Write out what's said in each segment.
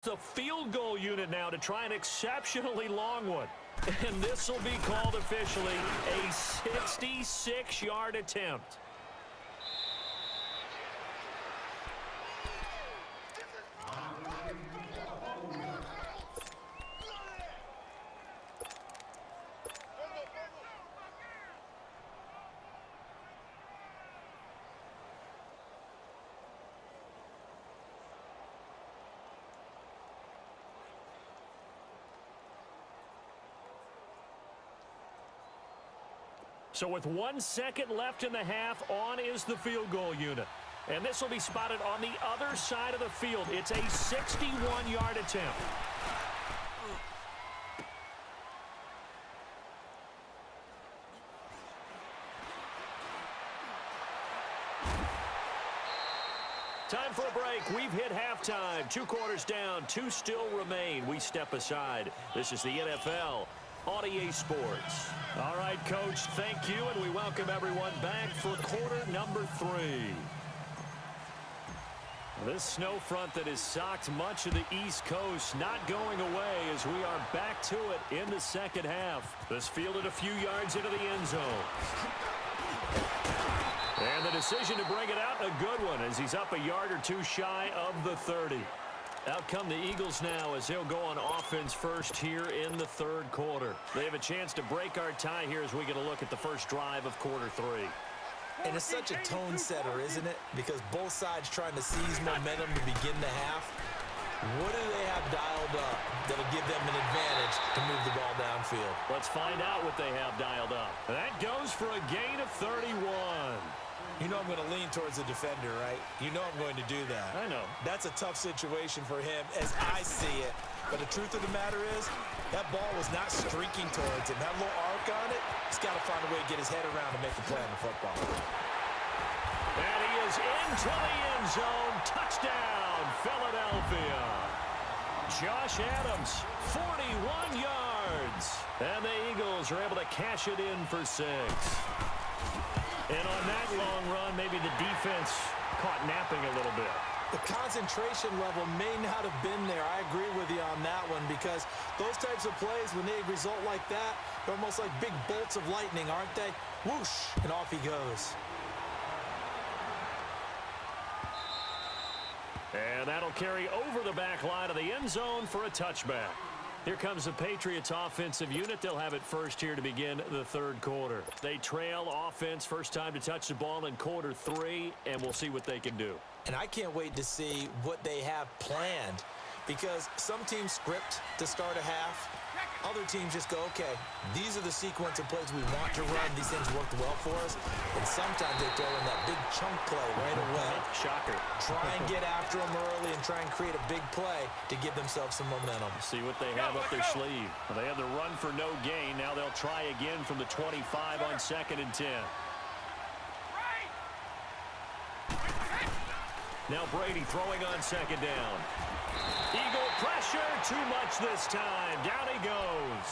The field goal unit now to try an exceptionally long one. And this will be called officially a 66-yard attempt. So with 1 second left in the half, on is the field goal unit. And this will be spotted on the other side of the field. It's a 61-yard attempt. Time for a break. We've hit halftime. 2 quarters down, 2 still remain. We step aside. This is the NFL on EA Sports. All right, Coach, thank you, and we welcome everyone back for quarter number 3. This snow front that has socked much of the East Coast not going away as we are back to it in the second half. This fielded a few yards into the end zone. And the decision to bring it out, a good one, as he's up a yard or 2 shy of the 30. Out come the Eagles now as they'll go on offense first here in the 3rd quarter. They have a chance to break our tie here as we get a look at the first drive of quarter 3. And it's such a tone setter, isn't it? Because both sides trying to seize momentum to begin the half. What do they have dialed up that'll give them an advantage to move the ball downfield? Let's find out what they have dialed up. That goes for a gain of 31. You know I'm going to lean towards the defender, right? You know I'm going to do that. I know. That's a tough situation for him as I see it. But the truth of the matter is, that ball was not streaking towards him. That little arc on it, he's got to find a way to get his head around and make a play on the football. And he is into the end zone. Touchdown, Philadelphia. Josh Adams, 41 yards. And the Eagles are able to cash it in for 6. And on that long run, maybe the defense caught napping a little bit. The concentration level may not have been there. I agree with you on that one because those types of plays, when they result like that, they're almost like big bolts of lightning, aren't they? Whoosh, and off he goes. And that'll carry over the back line of the end zone for a touchback. Here comes the Patriots offensive unit. They'll have it first here to begin the 3rd quarter. They trail offense, first time to touch the ball in quarter 3, and we'll see what they can do. And I can't wait to see what they have planned because some teams script to start a half. Other teams just go, okay, these are the sequence of plays we want to run. These things worked well for us. And sometimes they throw in that big chunk play right away. Shocker. Try and get after them early and try and create a big play to give themselves some momentum. See what they have up their sleeve. They have the run for no gain. Now they'll try again from the 25 on 2nd and 10. Now Brady throwing on 2nd down. Eagle pressure, too much this time. Down he goes.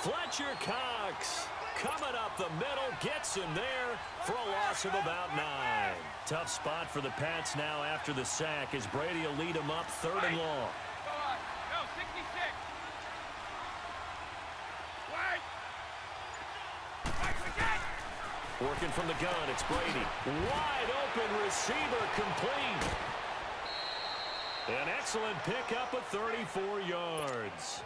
Fletcher Cox coming up the middle, gets him there for a loss of about 9. Tough spot for the Pats now after the sack as Brady will lead him up 3rd and long. No, 66. Working from the gun, it's Brady. Wide open receiver, complete. An excellent pickup of 34 yards.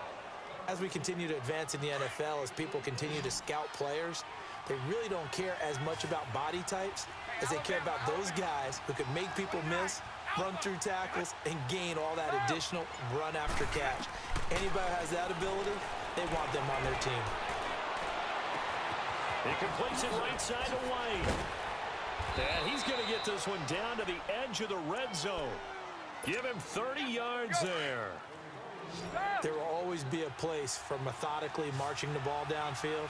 As we continue to advance in the NFL, as people continue to scout players, they really don't care as much about body types as they care about those guys who can make people miss, run through tackles, and gain all that additional run after catch. Anybody who has that ability, they want them on their team. He completes it right side to White. And he's going to get this one down to the edge of the red zone. Give him 30 yards there. There will always be a place for methodically marching the ball downfield.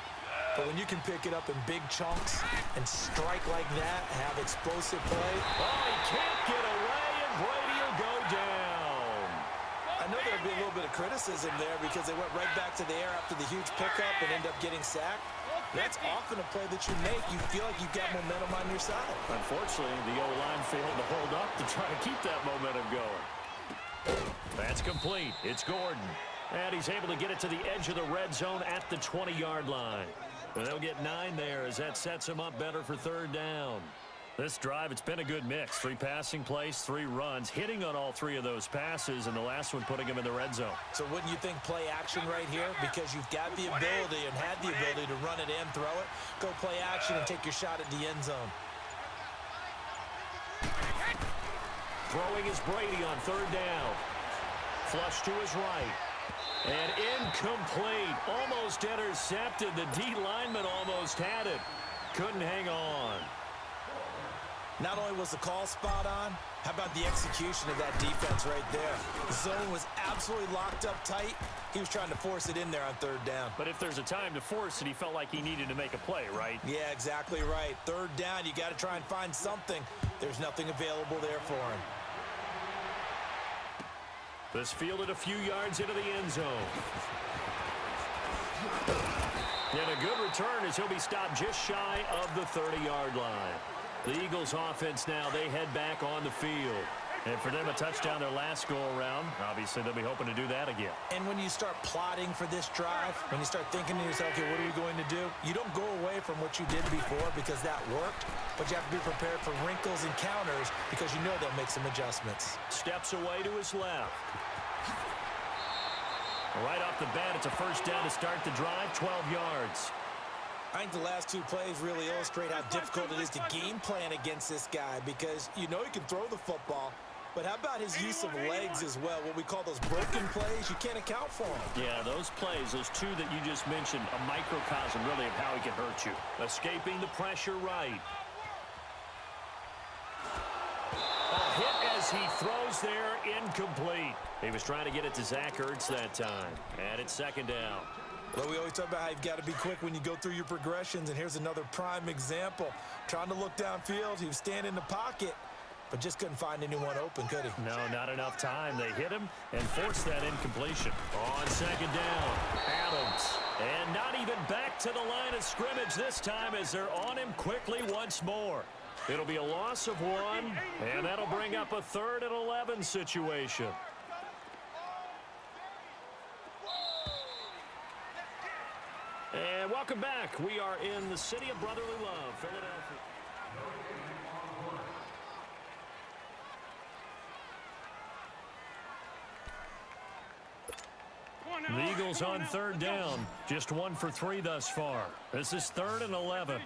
But when you can pick it up in big chunks and strike like that, have explosive play. Oh, he can't get away, and Brady will go down. I know there'll be a little bit of criticism there because they went right back to the air after the huge pickup and end up getting sacked. That's often a play that you make. You feel like you've got momentum on your side. Unfortunately, the O-line failed to hold up to try to keep that momentum going. That's complete. It's Gordon. And he's able to get it to the edge of the red zone at the 20-yard line. And they'll get 9 there as that sets him up better for third down. This drive, it's been a good mix. 3 passing plays, 3 runs, hitting on all 3 of those passes, and the last one putting him in the red zone. So wouldn't you think play action right here? Because you've got the ability and had the ability to run it and throw it. Go play action and take your shot at the end zone. Throwing is Brady on third down. Flush to his right. And incomplete. Almost intercepted. The D lineman almost had it. Couldn't hang on. Not only was the call spot on, how about the execution of that defense right there? The zone was absolutely locked up tight. He was trying to force it in there on third down. But if there's a time to force it, he felt like he needed to make a play, right? Yeah, exactly right. Third down, you got to try and find something. There's nothing available there for him. This fielded a few yards into the end zone. And a good return as he'll be stopped just shy of the 30-yard line. The Eagles offense now, they head back on the field. And for them, a touchdown their last go-around. Obviously, they'll be hoping to do that again. And when you start plotting for this drive, when you start thinking to yourself, okay, what are we going to do? You don't go away from what you did before because that worked, but you have to be prepared for wrinkles and counters because you know they'll make some adjustments. Steps away to his left. Right off the bat, it's a first down to start the drive, 12 yards. I think the last 2 plays really illustrate how difficult it is to game plan against this guy because you know he can throw the football, but how about his use of legs as well? What we call those broken plays, you can't account for them. Yeah, those plays, those 2 that you just mentioned, a microcosm really of how he can hurt you. Escaping the pressure right. A hit as he throws there, incomplete. He was trying to get it to Zach Ertz that time. And it's second down. Well, we always talk about how you've got to be quick when you go through your progressions, and here's another prime example. Trying to look downfield, he was standing in the pocket, but just couldn't find anyone open, could he? No, not enough time. They hit him and forced that incompletion. On second down, Adams. And not even back to the line of scrimmage this time as they're on him quickly once more. It'll be a loss of 1, and that'll bring up a 3rd and 11 situation. And welcome back. We are in the city of brotherly love, Philadelphia. The Eagles on third down. Just 1 for 3 thus far. This is 3rd and 11.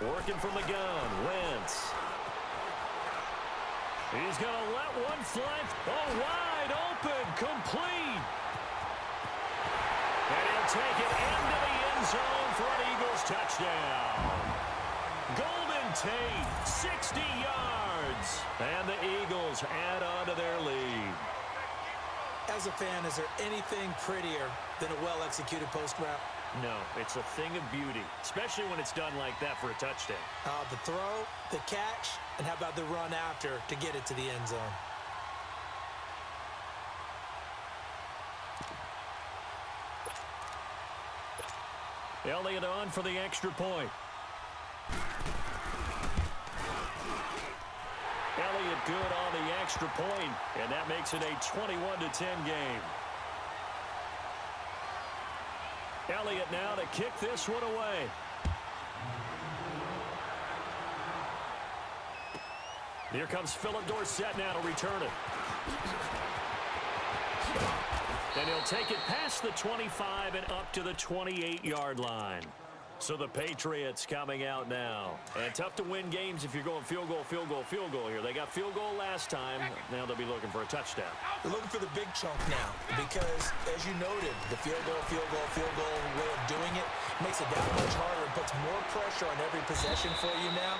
Working from the gun, Wentz. He's going to let one fly. Oh, wide open, complete. And he'll take it into the end zone for an Eagles touchdown. Golden Tate, 60 yards. And the Eagles add on to their lead. As a fan, is there anything prettier than a well-executed post route? No, it's a thing of beauty, especially when it's done like that for a touchdown. The throw, the catch, and how about the run after to get it to the end zone? Elliott on for the extra point. Elliott good on the extra point, and that makes it a 21-10 game. Elliott now to kick this one away. Here comes Philip Dorsett now to return it. And he'll take it past the 25 and up to the 28-yard line. So the Patriots coming out now. And tough to win games if you're going field goal, field goal, field goal here. They got field goal last time. Now they'll be looking for a touchdown. They're looking for the big chunk now because, as you noted, the field goal way of doing it makes it that much harder and puts more pressure on every possession for you now.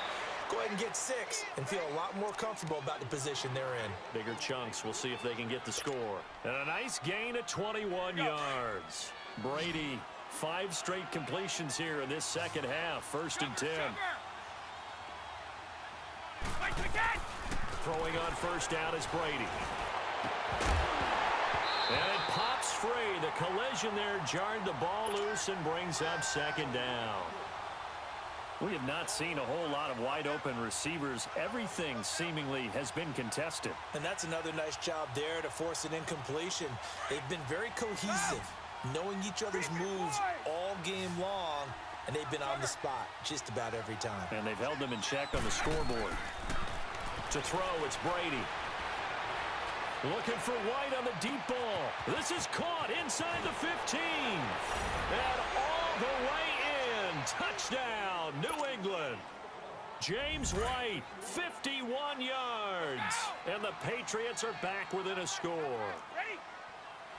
Go ahead and get 6 and feel a lot more comfortable about the position they're in. Bigger chunks. We'll see if they can get the score. And a nice gain of 21 yards. Brady, 5 straight completions here in this second half. 1st and 10. Throwing on first down is Brady. And it pops free. The collision there jarred the ball loose and brings up second down. We have not seen a whole lot of wide-open receivers. Everything seemingly has been contested. And that's another nice job there to force an incompletion. They've been very cohesive, knowing each other's moves all game long, and they've been on the spot just about every time. And they've held them in check on the scoreboard. To throw, it's Brady. Looking for White on the deep ball. This is caught inside the 15. And all the way in. Touchdown, New England. James White, 51 yards. And the Patriots are back within a score.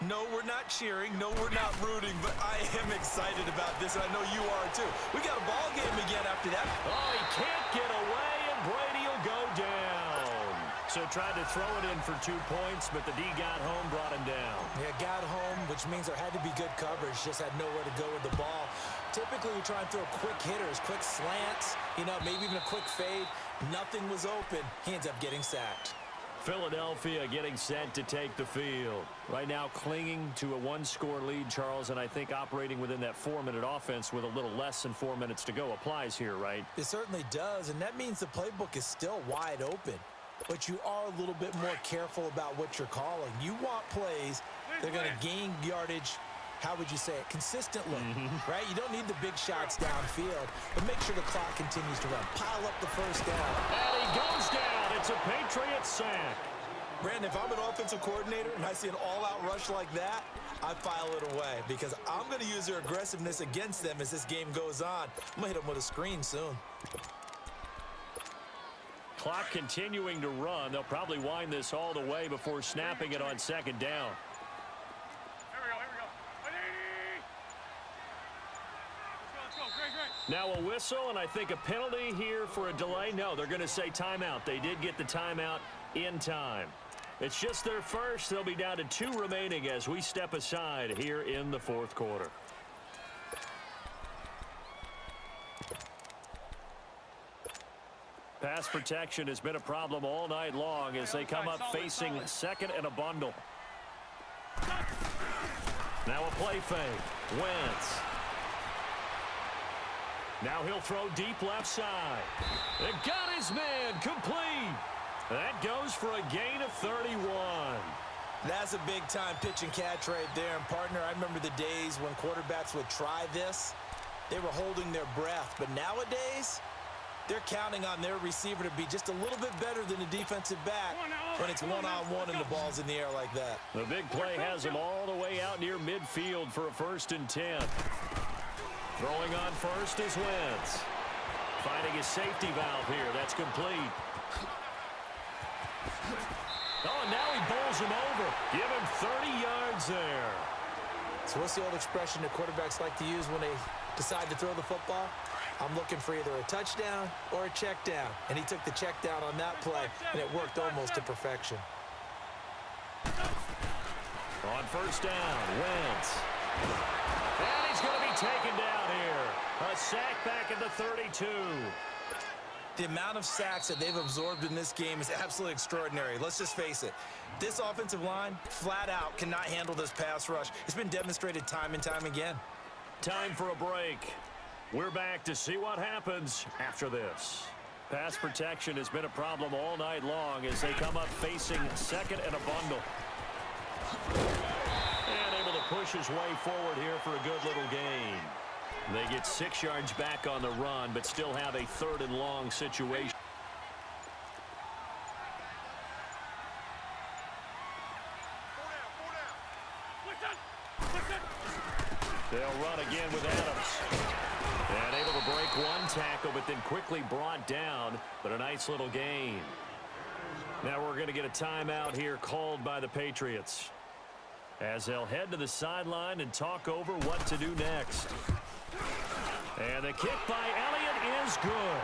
No, we're not cheering. No, we're not rooting. But I am excited about this, and I know you are too. We got a ball game again after that. Oh, he can't get away, and Brady will go down. So tried to throw it in for 2 points, but the D got home, brought him down. Yeah, got home, which means there had to be good coverage. Just had nowhere to go with the ball. Typically, we try and throw quick hitters, quick slants, maybe even a quick fade. Nothing was open. He ends up getting sacked. Philadelphia getting set to take the field. Right now clinging to a one-score lead, Charles, and I think operating within that 4-minute offense with a little less than 4 minutes to go applies here, right? It certainly does, and that means the playbook is still wide open. But you are a little bit more careful about what you're calling. You want plays that are going to gain yardage, how would you say it, consistently, right? You don't need the big shots downfield, but make sure the clock continues to run. Pile up the first down. And he goes down. It's a Patriots sack. Brandon, if I'm an offensive coordinator and I see an all-out rush like that, I file it away because I'm going to use their aggressiveness against them as this game goes on. I'm going to hit them with a screen soon. Clock continuing to run. They'll probably wind this all the way before snapping it on second down. Here we go. Let's go. Great. Now a whistle, and I think a penalty here for a delay. No, they're going to say timeout. They did get the timeout in time. It's just their first. They'll be down to 2 remaining as we step aside here in the fourth quarter. Pass protection has been a problem all night long as they come up facing second and a bundle. Now a play fake. Wentz. Now he'll throw deep left side. And got his man complete. That goes for a gain of 31. That's a big-time pitch and catch right there. And, partner, I remember the days when quarterbacks would try this. They were holding their breath. But nowadays, they're counting on their receiver to be just a little bit better than the defensive back when it's one-on-one and the ball's in the air like that. The big play has him all the way out near midfield for a 1st and 10. Throwing on first is Wentz. Finding his safety valve here. That's complete. Oh, and now he bowls him over. Give him 30 yards there. So what's the old expression that quarterbacks like to use when they decide to throw the football? I'm looking for either a touchdown or a check down. And he took the check down on that play, and it worked almost to perfection. On first down, Wentz. And he's going to be taken down here. A sack back at the 32. The amount of sacks that they've absorbed in this game is absolutely extraordinary. Let's just face it. This offensive line, flat out, cannot handle this pass rush. It's been demonstrated time and time again. Time for a break. We're back to see what happens after this. Pass protection has been a problem all night long as they come up facing second and a bundle. And able to push his way forward here for a good little gain. They get 6 yards back on the run, but still have a 3rd and long situation. They'll run again with Adams. And able to break one tackle, but then quickly brought down, but a nice little gain. Now we're going to get a timeout here called by the Patriots as they'll head to the sideline and talk over what to do next. And the kick by Elliott is good.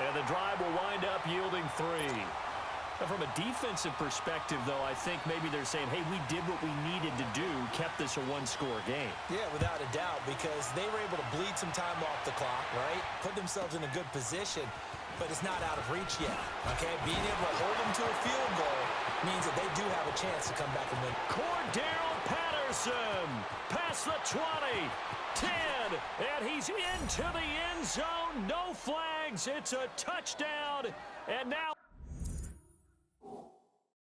And the drive will wind up yielding 3. Now from a defensive perspective, though, I think maybe they're saying, hey, we did what we needed to do, kept this a one-score game. Yeah, without a doubt, because they were able to bleed some time off the clock, right? Put themselves in a good position, but it's not out of reach yet, okay? Being able to hold them to a field goal means that they do have a chance to come back and win. Cordero Patterson past the 20, 10, and he's into the end zone. No flags. It's a touchdown. And now